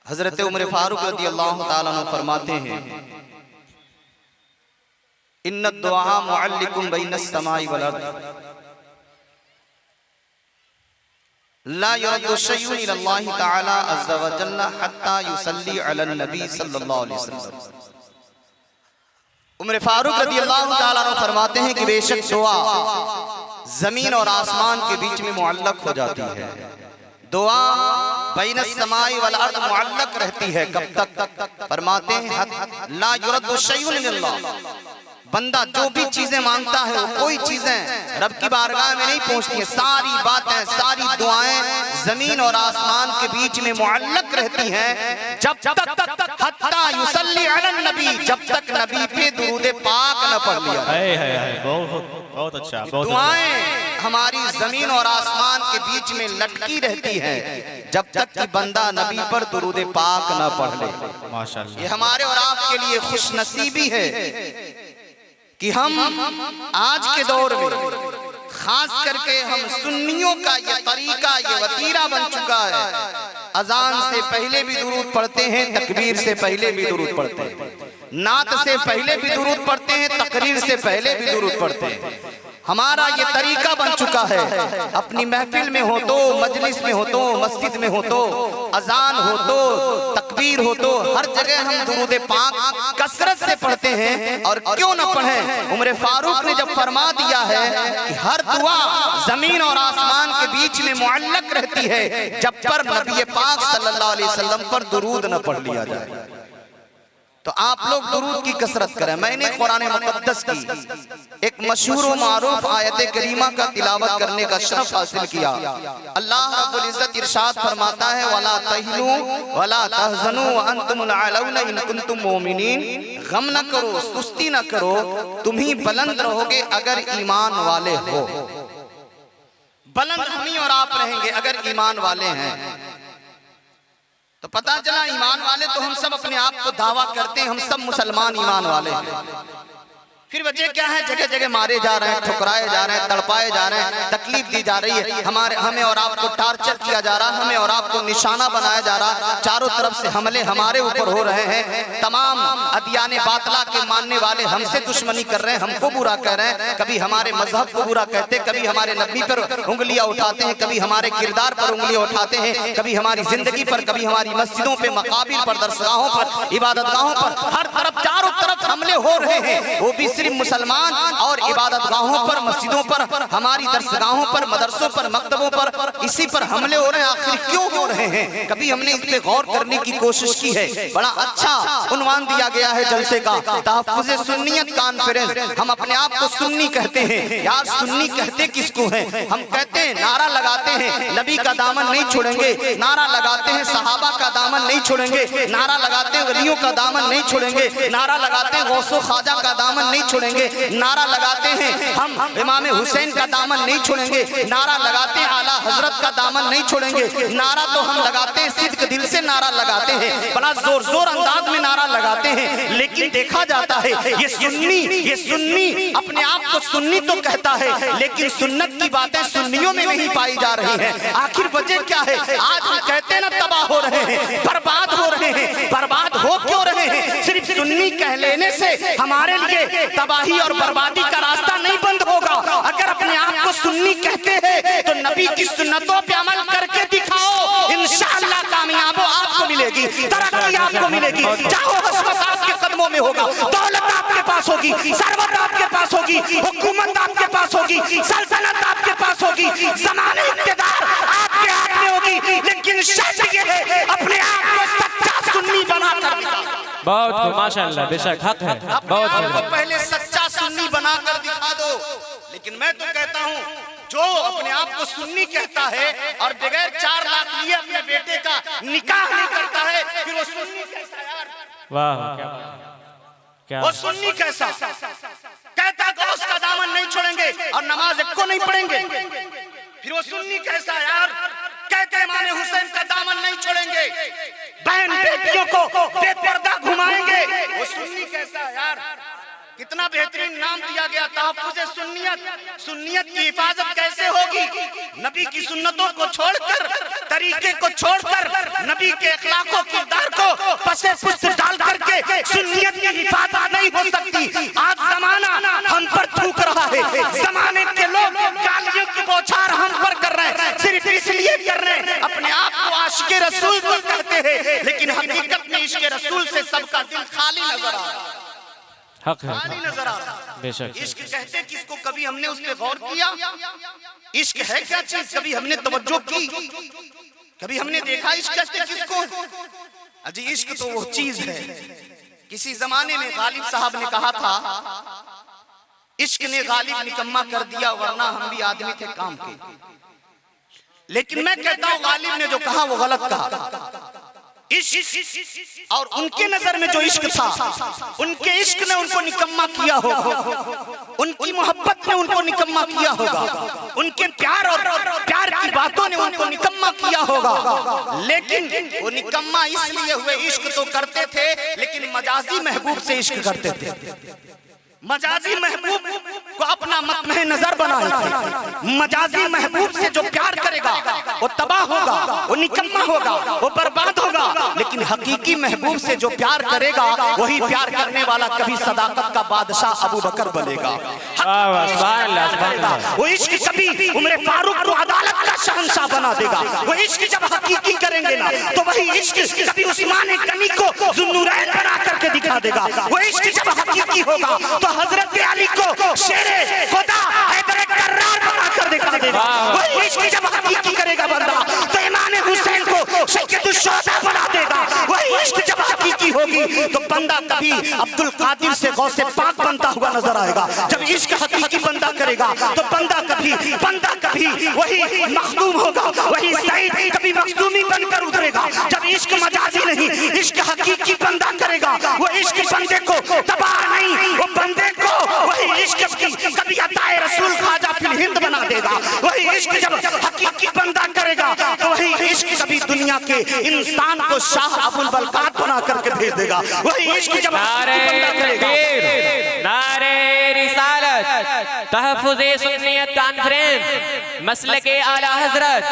हजरत उमर फारूक रज़ियल्लाहु ताला अन्हु फरमाते हैं, इन्ना दुआ मुअल्लिकुम बैनस समाई वल अर्द ला युरद्दु शैउन इलल्लाहि तआला अज़्ज़ा व जल्ला हत्ता युसल्ली अलन नबी सल्लल्लाहु अलैहि वसल्लम। उमर फारूक रज़ियल्लाहु ताला अन्हु फरमाते हैं कि बेशक दुआ जमीन और आसमान के बीच में मुअल्लक हो जाती है। दुआ बैनस समाई वल अर्द मुअल्लक रहती है। कब तक? फरमाते हैं ला युरद्दु शैउन इलल्लाह, बंदा जो भी चीजें मांगता है वो कोई चीजें रब की बारगाह में नहीं पहुंचती हैं। सारी बातें, सारी दुआएं जमीन और आसमान के बीच में मुअल्लक रहती हैं जब तक हत्ता युसल्ली अलन नबी, जब तक नबी पे दुरूद पाक न पढ़ लिया। बहुत अच्छा। दुआएं हमारी जमीन और आसमान के बीच में लटकी रहती हैं जब तक कि बंदा नबी पर दुरूद पाक न पढ़ ले। माशाअल्लाह। ये हमारे और आपके लिए खुशनसीबी है कि हम आज के दौर में खास करके हम सुन्नियों का ये तरीका, ये वतीरा बन चुका है। अजान से पहले भी दुरूद पढ़ते हैं, तकबीर से पहले भी दुरूद पढ़ते हैं, नात से पहले भी दुरूद पढ़ते हैं, तकरीर से पहले भी दुरूद पढ़ते हैं। हमारा ये तरीका बन चुका है। अपनी महफिल में हो तो, मजलिस में हो तो, मस्जिद में हो तो, अजान हो तो, तकबीर हो तो, हर जगह हम दुरूद पाक कसरत से पढ़ते हैं। और क्यों न पढ़ें? उमर फारूक ने जब फरमा दिया है कि हर दुआ जमीन और आसमान के बीच में मुअल्लक रहती है जब पर नबी पाक सल्लल्लाहु अलैहि वसल्लम पर दुरूद न पढ़ लिया जाए। तो आप लोग दुरूद की कसरत करें। मैंने कुरान मुक़द्दस की एक मशहूर व मारूफ आयत करीमा का तिलावत करने का शरफ हासिल किया। अल्लाह रब्बुल इज्जत इरशाद फरमाता है, वला तहिनु वला तहज़नु व अंतुमुल आलौना इन कुंतुम मोमिनीन, गम न करो, सुस्ती न करो, तुम ही बुलंद रहोगे अगर ईमान वाले हो। बुलंद हम ही और आप रहेंगे अगर ईमान वाले हैं। तो पता चला ईमान वाले तो हम सब अपने आप को दावा करते हैं, हम सब मुसलमान ईमान वाले हैं। फिर वजह क्या है? जगह जगह मारे जा रहे हैं, ठुकराए जा रहे हैं, तड़पाए जा रहे हैं, तकलीफ दी जा रही है, हमें और आपको टार्चर किया जा रहा है, हमें और आपको निशाना बनाया जा रहा, चारों तरफ से हमले हमारे ऊपर हो रहे हैं। तमाम अदियाने बातला के मानने वाले हमसे दुश्मनी कर रहे हैं, हमको बुरा कह रहे हैं, कभी हमारे मजहब को बुरा कहते हैं, कभी हमारे नबी पर उंगलियां उठाते हैं, कभी हमारे किरदार पर उंगलियां उठाते हैं, कभी हमारी जिंदगी पर, कभी हमारी मस्जिदों पर, मकाबिर पर, दरसगाहों पर, इबादतगाहों पर, हर तरफ चारों तरफ हमले हो रहे हैं। वो भी सिर्फ मुसलमान और इबादतगाहों पर, मस्जिदों पर, हमारी दरसगाहों पर, मदरसों पर, मकतबों पर, इसी पर हमले हो रहे हैं। आखिर क्यों हो रहे हैं? कभी हमने इस पे गौर करने की कोशिश की है? बड़ा अच्छा उन्वान दिया गया है जलसे का, तहफ्फुज़ सुन्नियत कॉन्फ्रेंस। हम अपने आप को सुन्नी कहते हैं। यार सुन्नी कहते किसको हैं? हम कहते हैं, नारा लगाते हैं नबी का दामन नहीं छोड़ेंगे, नारा लगाते हैं सहाबा का दामन नहीं छोड़ेंगे, नारा लगाते हैं वलियों का दामन नहीं छोड़ेंगे, नारा लगाते हैं गौसो ख्वाजा का दामन नहीं छोड़ेंगे, नारा लगाते हैं हम इमाम हुसैन का दामन नहीं छोड़ेंगे, नारा लगाते हैं आला हजरत का दामन नहीं छोड़ेंगे। नारा तो हम लगाते हैं, सिद्क दिल से नारा लगाते हैं, बड़ा जोर जोर अंदाज में नारा लगाते हैं। लेकिन देखा जाता है ये सुन्नी अपने आप को सुन्नी तो कहता है, लेकिन सुन्नत की बातें सुन्नियों में नहीं पाई जा रही हैं। आखिर वजह क्या है? आज हम कहते हैं ना तबाह हो रहे हैं, बर्बाद हो रहे हैं। बर्बाद हो क्यों रहे हैं? सिर्फ सुन्नी कह लेने से हमारे लिए तबाही और बर्बादी का रास्ता नहीं बंद होगा। अगर अपने आप को सुन्नी कहते हैं तो नबी की सुन्नतों पे अमल करके दिखाओ, इंशाअल्लाह कामयाबी आपको मिलेगी, तरक्की आपको मिलेगी। चाहो हसरत आपके कदमों में होगा, दौलत आपके पास होगी, सरवत आपके पास होगी, हुकूमत आपके पास होगी, सल्तनत आपके पास होगी, ज़माने इक़्तिदार आपके हाथ में होगी। लेकिन शर्त ये है अपने आप को सच्चा सुन्नी बनाकर दिखाओ। बहुत माशाअल्लाह, बेशक हक है। बहुत आपको पहले सच्चा सुन्नी बनाकर दिखा दो। लेकिन मैं तो कहता हूँ जो अपने आप को सुन्नी कहता है और बगैर 4 लाख लिए अपने बेटे का निकाह नहीं करता है, फिर वो सुन्नी कैसा यार? वाह क्या वो सुन्नी कैसा? कहता गौस का दामन नहीं छोड़ेंगे और नमाज को नहीं पढ़ेंगे, फिर वो सुन्नी कैसा यार? कहते इमाम हुसैन का दामन नहीं छोड़ेंगे, बहन बेटियों को बेपर्दा घुमाएंगे, वो सुन्नी कैसा यार? कितना बेहतरीन नाम दिया गया, तहफ्फुज़ सुन्नियत। सुन्नियत की हिफाजत कैसे होगी? नबी की सुन्नतों को छोड़कर, तरीके को छोड़कर, नबी के अखलाक व किरदार से पुष्ट डाल करके सुन्नियत की हिफाजत नहीं हो सकती। आज जमाना हम पर थूक रहा है, जमाने के लोग गालियों की बौछार हम पर कर रहे हैं, सिर्फ इसलिए कर रहे हैं अपने आप को आशिक़े रसूल तो कहते हैं, लेकिन हकीकत में इश्क़ रसूल से सबका दिल खाली नजर आ रहा है, हक है, खाली नजर आ रहा है। बेशक। इश्क कहते किसको, कभी हमने उस पर गौर किया? इश्क है क्या चीज, कभी हमने तवज्जो की? कभी हमने देखा इश्क कहते किसको? अजी इश्क तो वो चीज है। किसी जमाने में गालिब साहब ने कहा था, इश्क ने गालिब निकम्मा कर दिया, वरना हम भी आदमी थे काम के। लेकिन मैं कहता हूं गालिब ने जो कहा वो गलत कहा। इश्क और उनके नजर में जो इश्क था, उनके इश्क ने उनको निकम्मा किया होगा, उनकी मोहब्बत ने उनको निकम्मा किया होगा, उनके प्यार और प्यार की बातों ने उनको निकम्मा किया होगा। लेकिन वो निकम्मा इसलिए हुए, इश्क तो करते थे लेकिन मजाजी महबूब से इश्क करते थे। मजाजी महबूब को अपना मतमह नजर बनाए थे। मजाजी महबूब से जो प्यार करेगा वो तबाह होगा, वो निकम्मा होगा, वो बर्बाद होगा। लेकिन हकीकी महबूब से जो प्यार करेगा वही प्यार करने वाला कभी सदाकत का बादशाह अबू बकर बनेगा। वो इश्क कभी उमर फारूक को अदालत का शहंशाह बना देगा। वो इश्क जब हकीकी करेंगे ना तो वही इश्क कभी उस्मान गनी को ज़ुन्नूरैन बना करके दिखा देगा। वो इश्क जब हकीकी होगा तो हजरत अली को शेरे खुदा हैदर कर्रार बनाकर दिखा देगा। वही इश्क जब हकीकी करेगा बंदा तो इमाम हुसैन को सैयदुल शुहदा बना देगा। वही इश्क जब हकीकी होगी तो बंदा कभी अब्दुल कादिर से गौसे पाक बनता हुआ नजर आएगा। जब इश्क हकीकी बंदा करेगा तो बंदा कभी वही मखदूम होगा, वही सईद कभी मखदूमी बनकर उतरेगा। जब इश्क मजाजी नहीं, इश्क हकीकी बंदा करेगा, वो इश्क बंदे को तबाह नहीं, वो बंदे को वही इश्क कभी अताए रसूल ख्वाजा फिल हिंद बना देगा। वही इश्क जब हकीकी बंदा करेगा तो वही इश्क कभी दुनिया के इंसान को शाह अबुल बलकात बना करके भेज देगा। वही इश्क जब बंदा करेगा। नारे रिसालत, तहफ़्फ़ुज़े सुन्नियत कॉन्फ्रेंस, मसलके आला हजरत,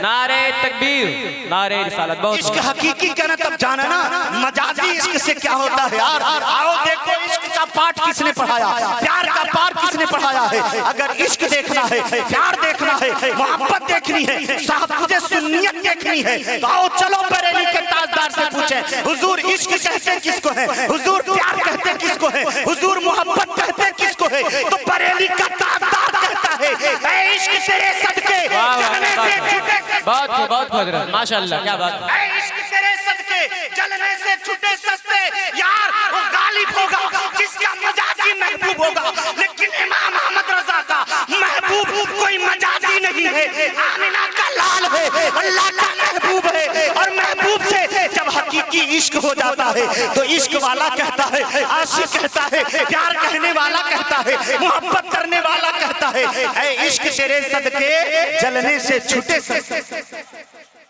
नारे तकबीर, नारे रिसालत। बहुत इश्क हकीकी कहना तब जाना ना मजाजी इश्क से क्या होता है यार। आओ देखो इश्क का पाठ किसने पढ़ाया, प्यार का पाठ किसने पढ़ाया है। अगर इश्क देखना है, प्यार देखना है, मोहब्बत देखनी है, साहब तुझे सुन्नियत देखनी है तो आओ चलो बरेली के ताजदार से पूछें, हुजूर इश्क कहते किसको है, हुजूर प्यार कहते किसको है, हुजूर मोहब्बत कहते किसको है। तो बरेली का ताजदार कहता है ऐ इश्क तेरे सदके जलने से छूटे। बहुत हजरत, माशाअल्लाह, क्या बात है। ऐ इश्क तेरे सदके जलने से छूटे सस्ते। यार वो गालिब होगा जिसका मजाजी महबूब होगा, लेकिन इमाम अहमद रजा का महबूब कोई मजाजी नहीं है, आमिना का लाल है, अल्लाह का महबूब है। और महबूब से जब हकीकी इश्क हो जाता है तो इश्क वाला कहता है, आशिक कहता है, प्यार कहने वाला कहता है, मोहब्बत करने वाला कहता है ऐ इश्क तेरे सदके जलने से छूटे सस्ते।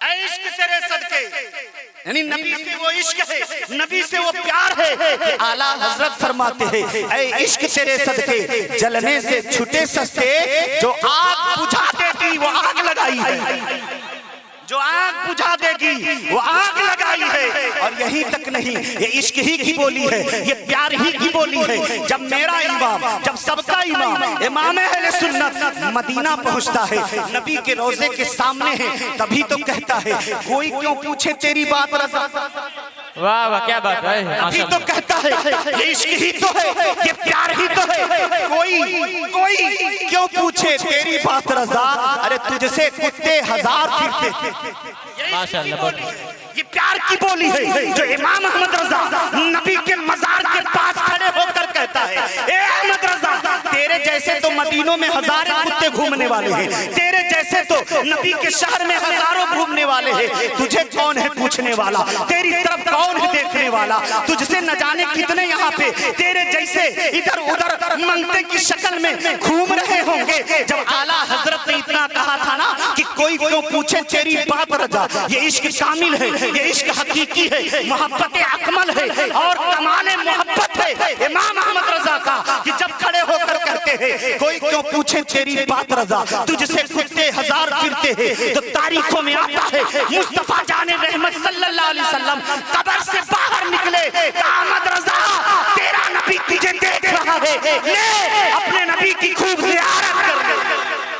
ऐ इश्क तेरे सदके, यानी नबी से वो इश्क है, नबी से वो प्यार है कि आला हजरत फरमाते हैं ऐ इश्क तेरे सदके जलने से छूटे सस्ते। जो आग बुझा देगी वो आग लगाई है, जो आग बुझा देगी वो आग लगाई है। और यहीं तक नहीं, ये इश्क ही की बोली है, ये प्यार ही की बोली है। जब मेरा इमाम, जब सबका इमाम इमाम अहले सुन्नत मदीना पहुंचता है, नबी के रोजे के सामने है, तभी तो कहता है कोई क्यों पूछे तेरी बात रज़ा। वाह वाह, क्या बात है। अभी तो कहता है ये इश्क ही तो है, ये प्यार ही तो है। कोई क्यों पूछे तेरी बात रज़ा, अरे तुझसे कुत्ते हजार फिरते थे। माशाअल्लाह, ये प्यार की बोली है जो इमाम अहमद रजा नबी के मजार के पास खड़े होकर कहता है ए अहमद रजा, तेरे जैसे तो मदीनों में हजारों कुत्ते घूमने वाले हैं, तेरे जैसे तो नबी के शहर में हजारों घूमने वाले हैं, तुझे कौन है पूछने वाला, तेरी तरफ कौन है देखने वाला, तुझसे न जाने कितने यहाँ पे तेरे जैसे इधर उधर मंगते की शक्ल में घूम रहे होंगे। जब आला हजरत ने इतना कहा था ना कि कोई क्यों पूछे तेरी बात रजा, ये इश्क कामिल है, ये इश्क हकीकी है, मोहब्बत अकमल है और कमाल मोहब्बत है इमाम अहमद रजा का कि जब खड़े होकर कहते हैं कोई क्यों पूछे तेरी बात रजा, तुझसे कुत्ते हजार फिरते हैं। तो तारीखों में आता है मुस्तफा जाने रहमत सल्लल्लाहु अलैहि वसल्लम कब्र से बाहर अहमद रजा तेरा नबी तुझे देख रहा है, ले